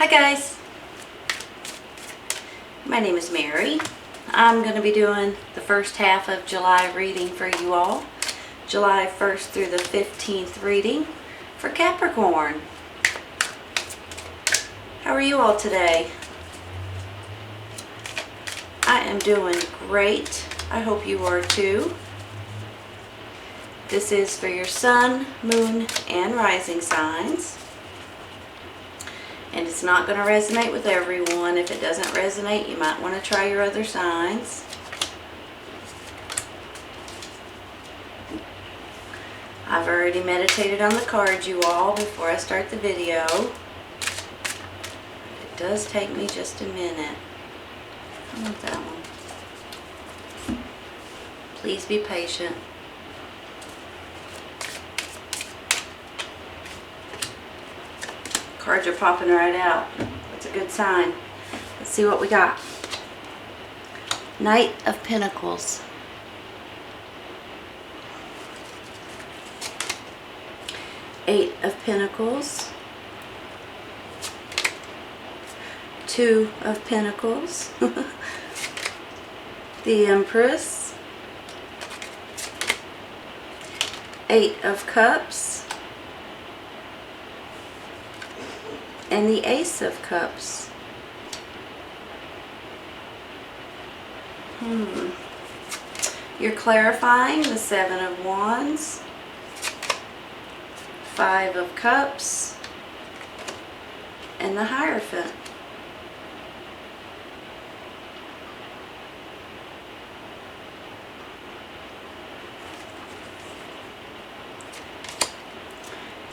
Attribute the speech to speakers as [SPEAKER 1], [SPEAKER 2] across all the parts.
[SPEAKER 1] Hi guys, my name is Mary. I'm going to be doing the first half of July reading for you all. July 1st through the 15th reading for Capricorn. How are you all today? I am doing great. I hope you are too. This is for your sun, moon, and rising signs. And it's not going to resonate with everyone. If it doesn't resonate, you might want to try your other signs. I've already meditated on the cards, you all, before I start the video. It does take me just a minute. I want that one. Please be patient. Cards are popping right out. That's a good sign. Let's see what we got. Knight of Pentacles. Eight of Pentacles. Two of Pentacles. The Empress. Eight of Cups. And the Ace of Cups. You're clarifying the Seven of Wands, Five of Cups, and the Hierophant.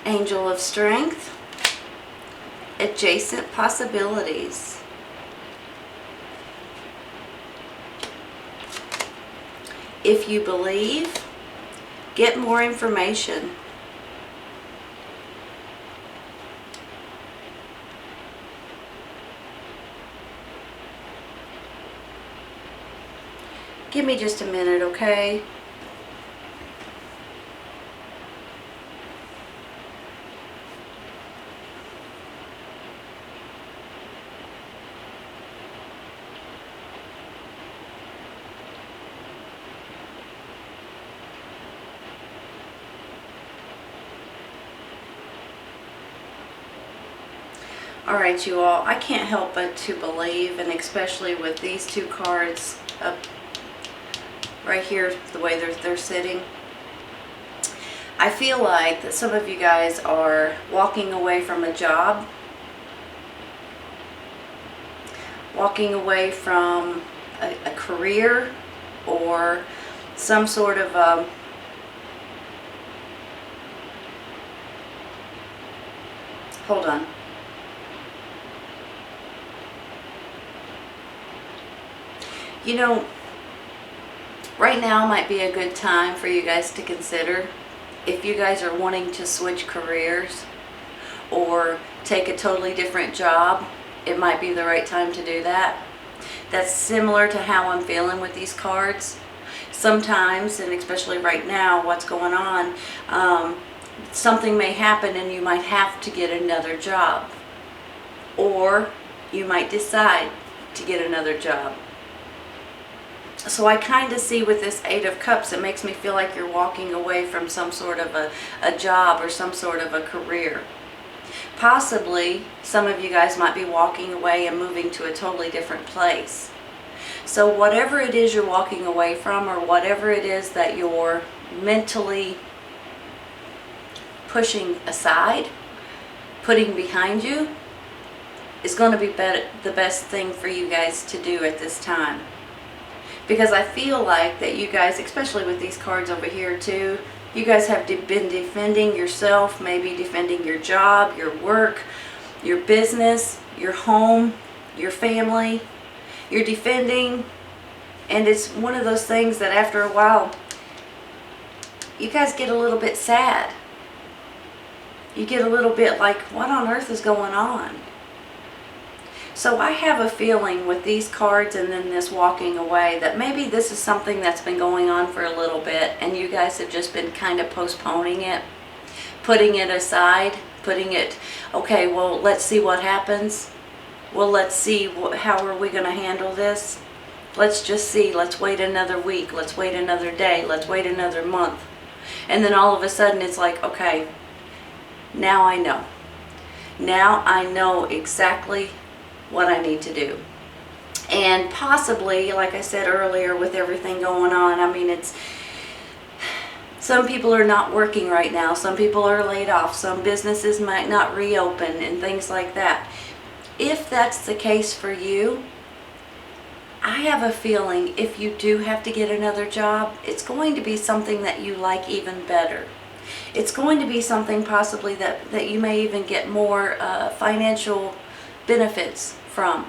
[SPEAKER 1] Angel of Strength. Adjacent possibilities. If you believe, get more information. Give me just a minute, okay? Alright, you all, I can't help but to believe, and especially with these two cards up right here, the way they're sitting, I feel like that some of you guys are walking away from a job, walking away from a career, or some sort of hold on. You know, right now might be a good time for you guys to consider if you guys are wanting to switch careers or take a totally different job. It might be the right time to do that. That's similar to how I'm feeling with these cards. Sometimes, and especially right now, what's going on, something may happen and you might have to get another job. Or you might decide to get another job. So I kind of see with this Eight of Cups, it makes me feel like you're walking away from some sort of a job or some sort of a career. Possibly, some of you guys might be walking away and moving to a totally different place. So whatever it is you're walking away from, or whatever it is that you're mentally pushing aside, putting behind you, is going to be the best thing for you guys to do at this time. Because I feel like that you guys, especially with these cards over here too, you guys have been defending yourself, maybe defending your job, your work, your business, your home, your family. You're defending, and it's one of those things that after a while, you guys get a little bit sad. You get a little bit like, what on earth is going on? So I have a feeling with these cards and then this walking away that maybe this is something that's been going on for a little bit and you guys have just been kind of postponing it, putting it aside, putting it, okay, well, let's see what happens. well, let's see, how are we going to handle this? Let's just see. Let's wait another week. Let's wait another day. Let's wait another month. And then all of a sudden it's like, okay, now I know. Now I know exactly what I need to do. And possibly, like I said earlier, with everything going on, I mean, some people are not working right now. Some people are laid off. Some businesses might not reopen and things like that. If that's the case for you, I have a feeling if you do have to get another job, it's going to be something that you like even better. It's going to be something possibly that you may even get more financial benefits from.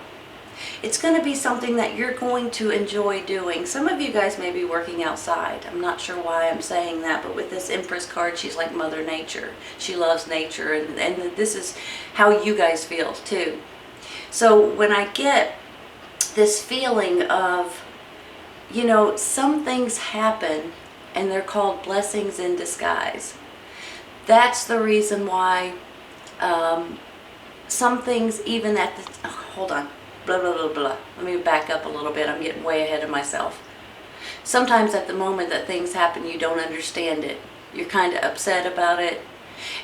[SPEAKER 1] It's going to be something that you're going to enjoy doing. Some of you guys may be working outside. I'm not sure why I'm saying that, but with this Empress card, she's like Mother Nature. She loves nature, and this is how you guys feel too. So when I get this feeling of, you know, some things happen and they're called blessings in disguise. That's the reason why some things even at the, hold on, blah, blah, blah, blah. Let me back up a little bit. I'm getting way ahead of myself. Sometimes at the moment that things happen, you don't understand it. You're kind of upset about it.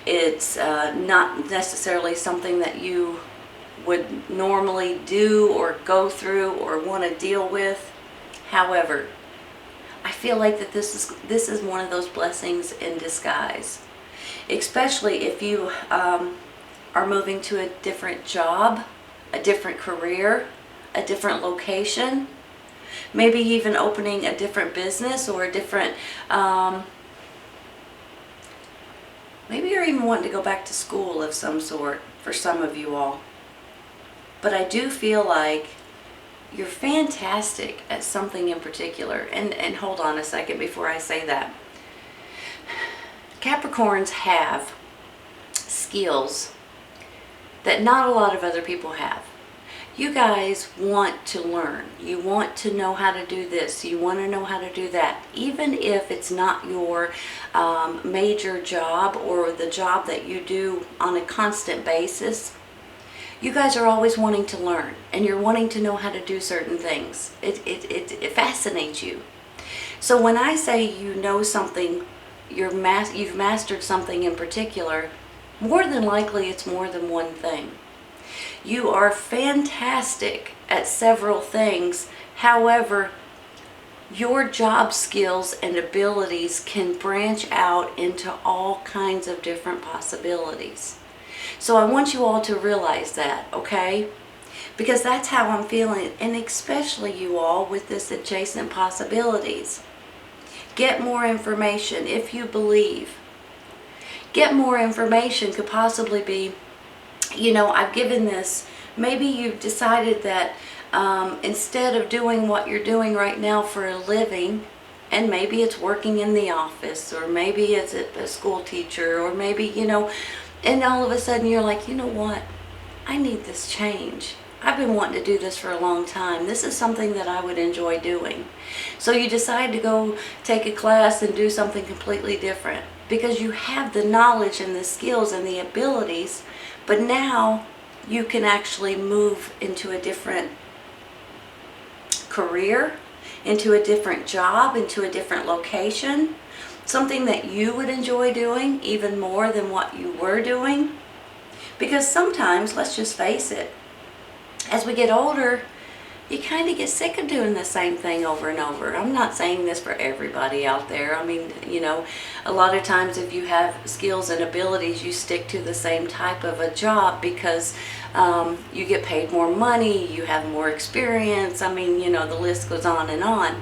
[SPEAKER 1] It's not necessarily something that you would normally do or go through or want to deal with. However, I feel like that this is one of those blessings in disguise, especially if you are moving to a different job, a different career, a different location, maybe even opening a different business or a different maybe you're even wanting to go back to school of some sort for some of you all. But I do feel like you're fantastic at something in particular. And hold on a second before I say that. Capricorns have skills that not a lot of other people have. You guys want to learn. You want to know how to do this. You want to know how to do that. Even if it's not your major job or the job that you do on a constant basis, you guys are always wanting to learn, and you're wanting to know how to do certain things. It fascinates you. So when I say you know something, you've mastered something in particular, more than likely it's more than one thing. You are fantastic at several things. However, your job skills and abilities can branch out into all kinds of different possibilities. So I want you all to realize that, okay? Because that's how I'm feeling, and especially you all with this adjacent possibilities. Get more information if you believe. Get more information could possibly be, you know, I've given this, maybe you've decided that instead of doing what you're doing right now for a living, and maybe it's working in the office, or maybe it's a school teacher, or maybe, you know, and all of a sudden you're like, you know what, I need this change. I've been wanting to do this for a long time. This is something that I would enjoy doing. So you decide to go take a class and do something completely different because you have the knowledge and the skills and the abilities, but now you can actually move into a different career, into a different job, into a different location, something that you would enjoy doing even more than what you were doing. Because sometimes, let's just face it, as we get older, you kind of get sick of doing the same thing over and over. I'm not saying this for everybody out there. I mean, you know, a lot of times if you have skills and abilities, you stick to the same type of a job because you get paid more money, you have more experience. I mean, you know, the list goes on and on.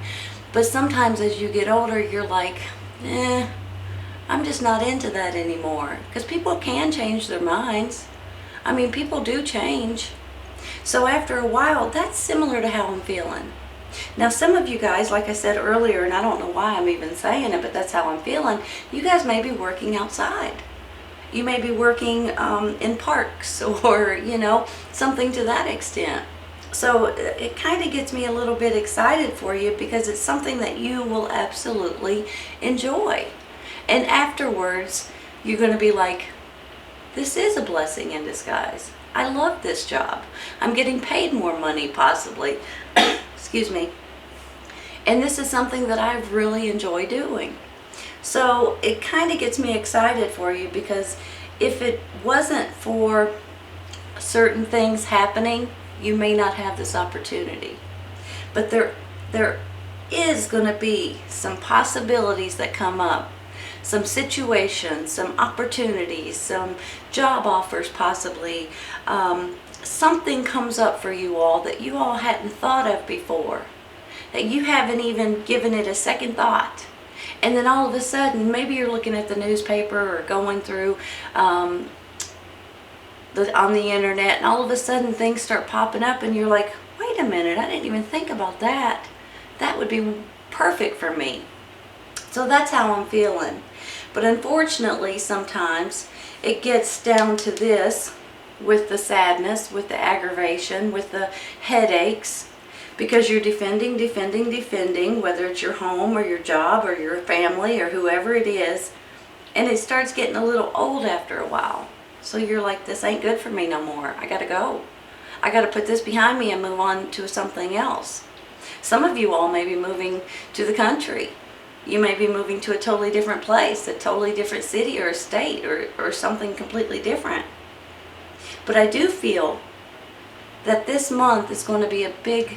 [SPEAKER 1] But sometimes as you get older, you're like, I'm just not into that anymore. Because people can change their minds. I mean, people do change. So after a while, that's similar to how I'm feeling. Now, some of you guys, like I said earlier, and I don't know why I'm even saying it, but that's how I'm feeling, you guys may be working outside. You may be working in parks or, you know, something to that extent. So it kind of gets me a little bit excited for you because it's something that you will absolutely enjoy. And afterwards, you're going to be like, this is a blessing in disguise. I love this job. I'm getting paid more money possibly. Excuse me. And this is something that I really enjoy doing. So it kind of gets me excited for you, because if it wasn't for certain things happening, you may not have this opportunity. But there is going to be some possibilities that come up, some situations, some opportunities, some job offers possibly. Something comes up for you all that you all hadn't thought of before, that you haven't even given it a second thought. And then all of a sudden, maybe you're looking at the newspaper or going through on the internet, and all of a sudden things start popping up and you're like, wait a minute, I didn't even think about that. That would be perfect for me. So that's how I'm feeling. But unfortunately, sometimes it gets down to this, with the sadness, with the aggravation, with the headaches, because you're defending, whether it's your home or your job or your family or whoever it is, and it starts getting a little old after a while. So you're like, this ain't good for me no more. I gotta go. I gotta put this behind me and move on to something else. Some of you all may be moving to the country. You may be moving to a totally different place, a totally different city or a state, or something completely different. But I do feel that this month is going to be a big,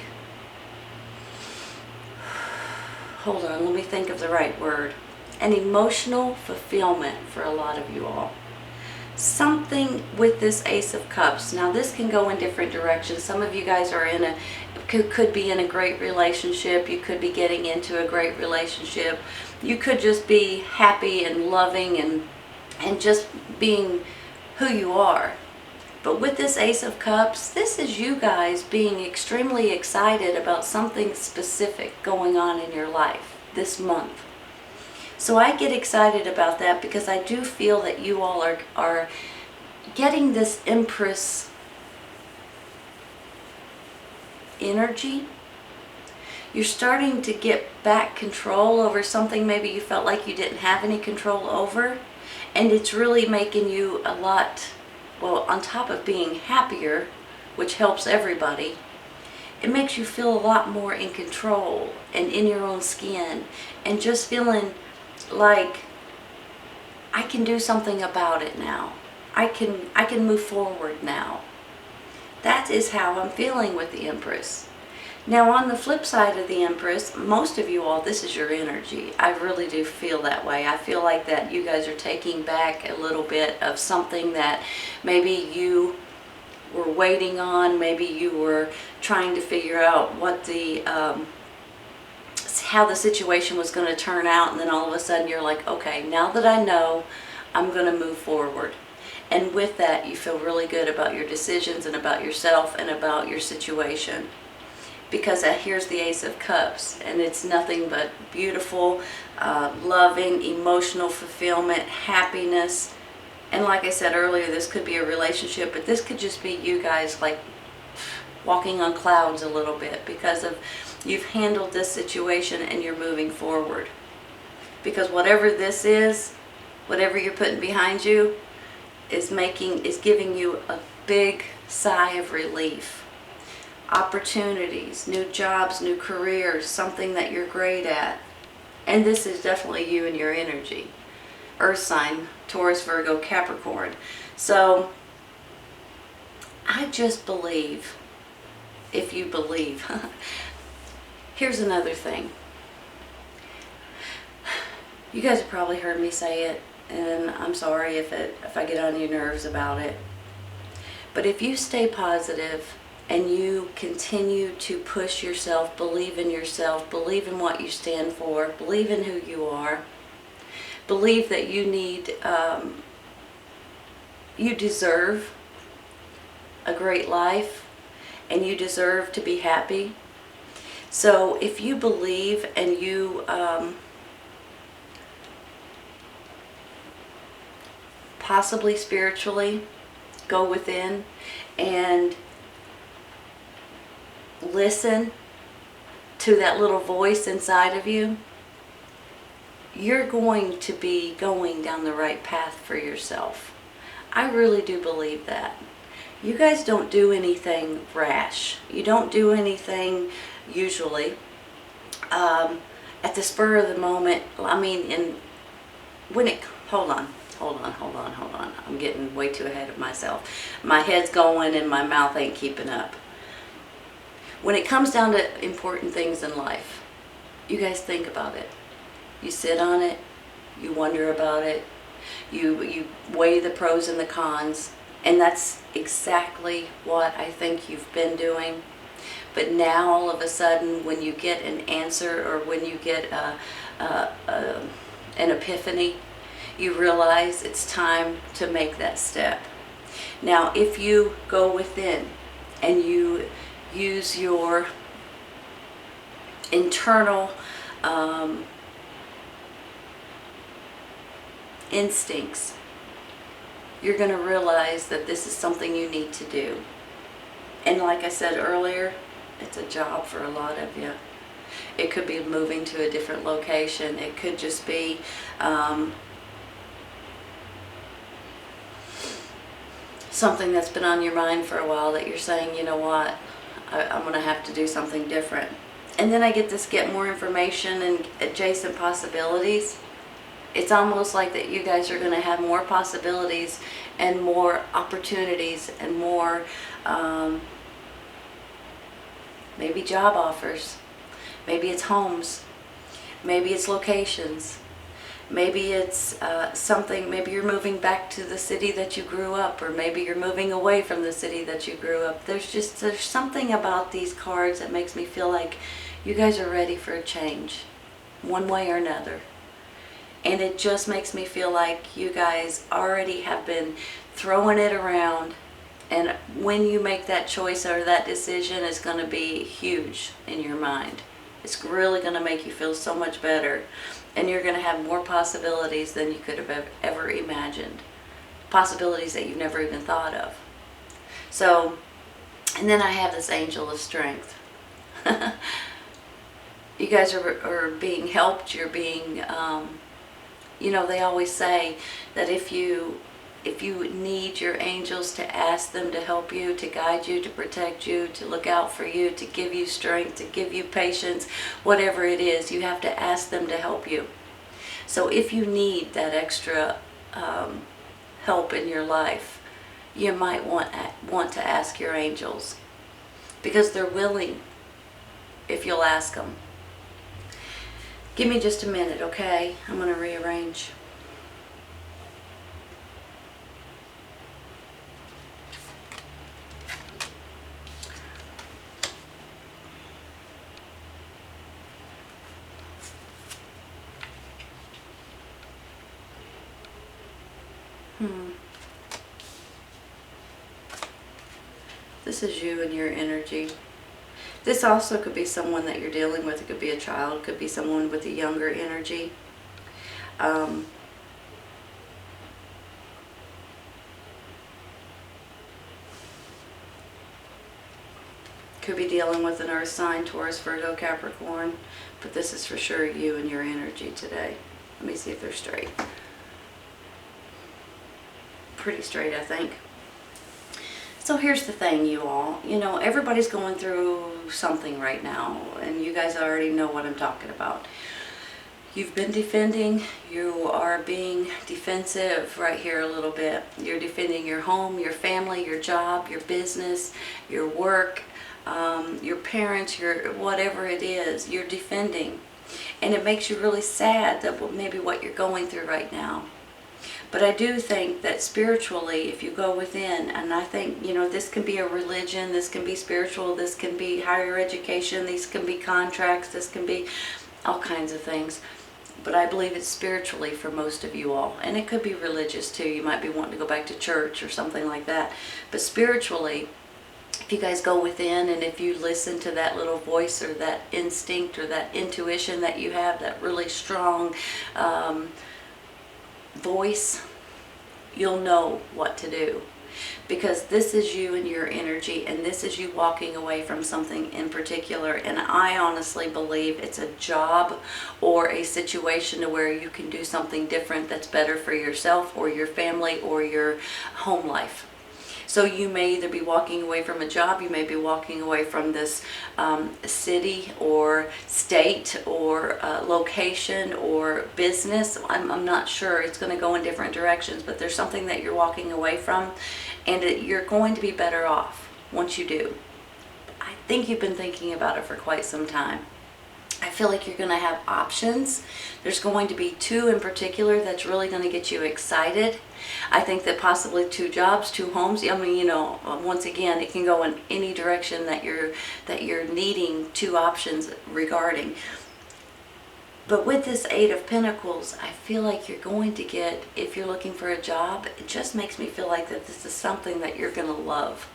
[SPEAKER 1] hold on, let me think of the right word, an emotional fulfillment for a lot of you all. Something with this Ace of Cups. Now this can go in different directions. Some of you guys are could be in a great relationship. You could be getting into a great relationship. You could just be happy and loving and just being who you are. But with this Ace of Cups, this is you guys being extremely excited about something specific going on in your life this month. So I get excited about that because I do feel that you all are getting this Empress energy. You're starting to get back control over something maybe you felt like you didn't have any control over. And it's really making you a lot, well, on top of being happier, which helps everybody, it makes you feel a lot more in control and in your own skin, and just feeling like, I can do something about it now. I can move forward now. That is how I'm feeling with the Empress. Now on the flip side of the Empress, most of you all, this is your energy. I really do feel that way. I feel like that you guys are taking back a little bit of something that maybe you were waiting on. Maybe you were trying to figure out what the how the situation was going to turn out, and then all of a sudden you're like, okay, now that I know, I'm going to move forward. And with that, you feel really good about your decisions and about yourself and about your situation. Because here's the Ace of Cups, and it's nothing but beautiful, loving, emotional fulfillment, happiness. And like I said earlier, this could be a relationship, but this could just be you guys like walking on clouds a little bit because of you've handled this situation and you're moving forward. Because whatever this is, whatever you're putting behind you, is giving you a big sigh of relief. Opportunities, new jobs, new careers, something that you're great at. And this is definitely you and your energy. Earth sign, Taurus, Virgo, Capricorn. So I just believe, if you believe. Here's another thing. You guys have probably heard me say it, and I'm sorry if I get on your nerves about it. But if you stay positive and you continue to push yourself, believe in yourself, believe in what you stand for, believe in who you are, believe that you deserve a great life and you deserve to be happy. So if you believe and you possibly spiritually go within and listen to that little voice inside of you, you're going to be going down the right path for yourself. I really do believe that. You guys don't do anything rash. You don't do anything usually at the spur of the moment. I mean, when it, hold on. I'm getting way too ahead of myself. My head's going and my mouth ain't keeping up. When it comes down to important things in life, you guys think about it. You sit on it, you wonder about it, you weigh the pros and the cons, and that's exactly what I think you've been doing. But now all of a sudden, when you get an answer or when you get an epiphany, you realize it's time to make that step. Now, if you go within and you use your internal instincts, you're going to realize that this is something you need to do. And like I said earlier, it's a job for a lot of you. It could be moving to a different location. It could just be something that's been on your mind for a while that you're saying, you know what, I'm going to have to do something different. And then I get more information and adjacent possibilities. It's almost like that you guys are going to have more possibilities and more opportunities and more maybe job offers. Maybe it's homes. Maybe it's locations. Maybe it's something, maybe you're moving back to the city that you grew up, or maybe you're moving away from the city that you grew up. There's something about these cards that makes me feel like you guys are ready for a change, one way or another. And it just makes me feel like you guys already have been throwing it around, and when you make that choice or that decision, it's going to be huge in your mind. It's really going to make you feel so much better. And you're going to have more possibilities than you could have ever imagined. Possibilities that you've never even thought of. So, and then I have this angel of strength. You guys are being helped. You're being, you know, they always say that if you need your angels, to ask them to help you, to guide you, to protect you, to look out for you, to give you strength, to give you patience, whatever it is, you have to ask them to help you. So if you need that extra help in your life, you might want to ask your angels, because they're willing if you'll ask them. Give me just a minute, okay? I'm going to rearrange. This is you and your energy. This also could be someone that you're dealing with. It could be a child. It could be someone with a younger energy. Could be dealing with an earth sign, Taurus, Virgo, Capricorn. But this is for sure you and your energy today. Let me see if they're straight. Pretty straight, I think. So here's the thing, you all. You know, everybody's going through something right now, and you guys already know what I'm talking about. You've been defending. You are being defensive right here a little bit. You're defending your home, your family, your job, your business, your work, your parents, your whatever it is. You're defending. And it makes you really sad that maybe what you're going through right now. But I do think that spiritually, if you go within, and I think, you know, this can be a religion, this can be spiritual, this can be higher education, these can be contracts, this can be all kinds of things. But I believe it's spiritually for most of you all. And it could be religious too. You might be wanting to go back to church or something like that. But spiritually, if you guys go within and if you listen to that little voice or that instinct or that intuition that you have, that really strong voice, you'll know what to do, because this is you and your energy, and this is you walking away from something in particular. And I honestly believe it's a job or a situation to where you can do something different that's better for yourself or your family or your home life. So you may either be walking away from a job, you may be walking away from this city or state or location or business. I'm not sure. It's going to go in different directions, but there's something that you're walking away from, and you're going to be better off once you do. I think you've been thinking about it for quite some time. I feel like you're going to have options. There's going to be two in particular that's really going to get you excited. I think that possibly 2 jobs, 2 homes. I mean, you know, once again, it can go in any direction that you're needing 2 options regarding. But with this 8 of Pentacles, I feel like you're going to get, if you're looking for a job, it just makes me feel like that this is something that you're going to love.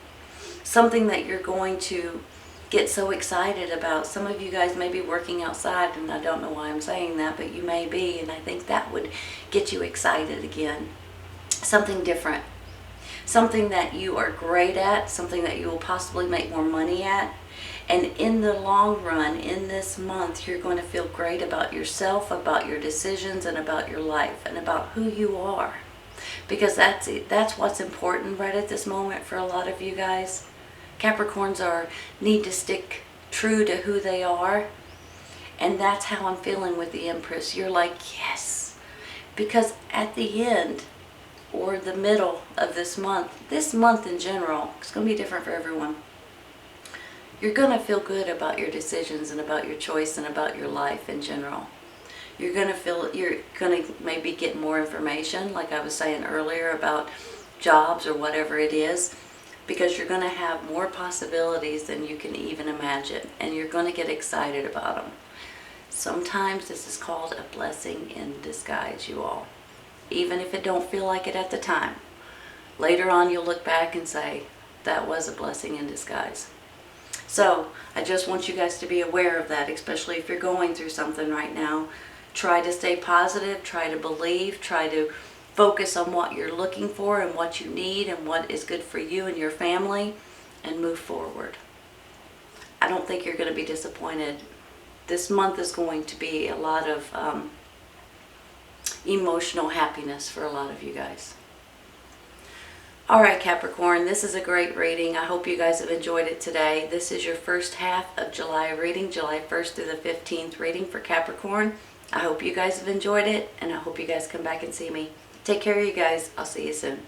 [SPEAKER 1] Something that you're going to get so excited about. Some of you guys may be working outside, and I don't know why I'm saying that, but you may be, and I think that would get you excited again. Something different. Something that you are great at, something that you will possibly make more money at. And in the long run, in this month, you're going to feel great about yourself, about your decisions, and about your life, and about who you are. Because that's what's important right at this moment for a lot of you guys. Capricorns need to stick true to who they are. And that's how I'm feeling with the Empress. You're like, yes. Because at the end, or the middle of this month in general, it's going to be different for everyone. You're going to feel good about your decisions and about your choice and about your life in general. You're going to maybe get more information, like I was saying earlier, about jobs or whatever it is, because you're going to have more possibilities than you can even imagine, and you're going to get excited about them. Sometimes this is called a blessing in disguise, you all. Even if it don't feel like it at the time. Later on, you'll look back and say, that was a blessing in disguise. So I just want you guys to be aware of that, especially if you're going through something right now. Try to stay positive, try to believe, try to focus on what you're looking for and what you need and what is good for you and your family, and move forward. I don't think you're going to be disappointed. This month is going to be a lot of emotional happiness for a lot of you guys. Alright, Capricorn, this is a great reading. I hope you guys have enjoyed it today. This is your first half of July reading, July 1st through the 15th reading for Capricorn. I hope you guys have enjoyed it, and I hope you guys come back and see me. Take care of you guys. I'll see you soon.